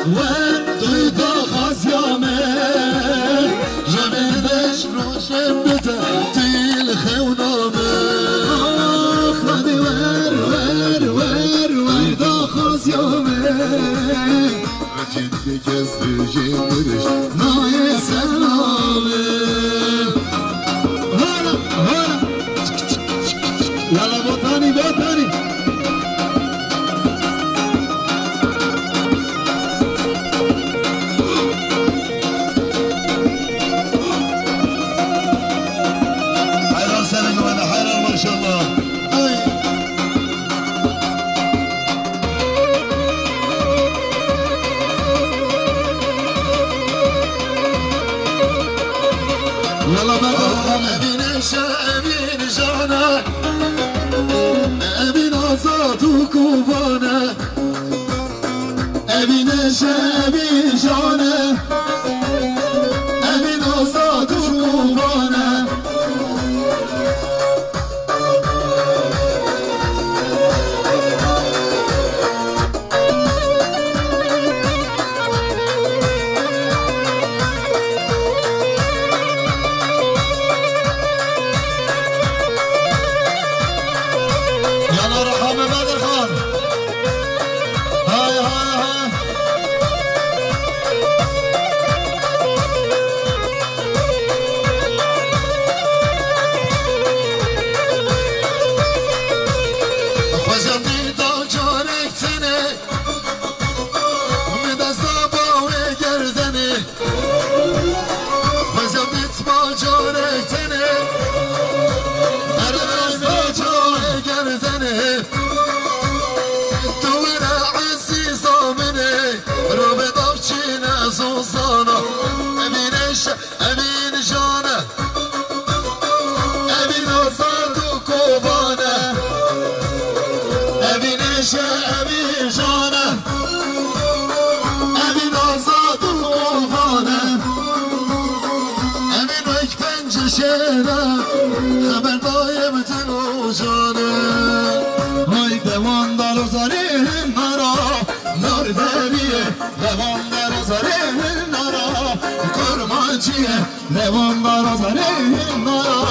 و توی تا خازیامه جمعش روشم بده تیل خونامه خدی ور تا خازیامه رجید بکس رجیم برش نای سلامه هالا یالا بطانی أبين جانا أبين عصات وكوبانا أبين جانا أبين عصات وكوبانا أبين جانا أبين عصات وكوبانا أبين جانا أبين عصات وكوبانا أبين ويك بنجشينا خبر دايم تنو جانا هاي دوان دارو زارين نارا نار بریه دوان دارو زارين نارا kurmancıya devanlar azarın nara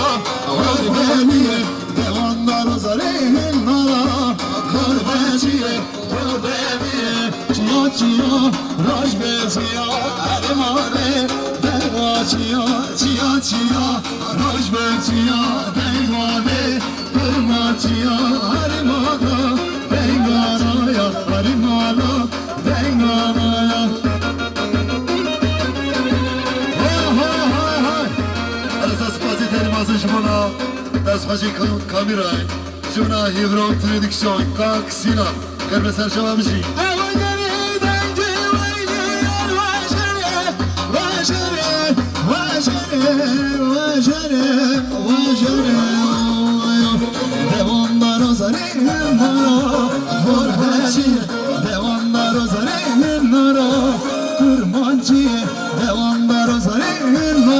Kurbaniye devanlar azarın nara Kurbancıya kurbaviye Çiya rajbeziya ermane Devaçıya çiya rajbeziya devane Kurmancıya ermane Denganaya ermane Denganaya Жмона, дасхажи камерай, жмона Еврон Продукцион, как сина, хербесер шавамжи. Devonlar ozarın nara, Kurbancıya, devonlar ozarın nara, Kurbancıya, devonlar ozarın nara.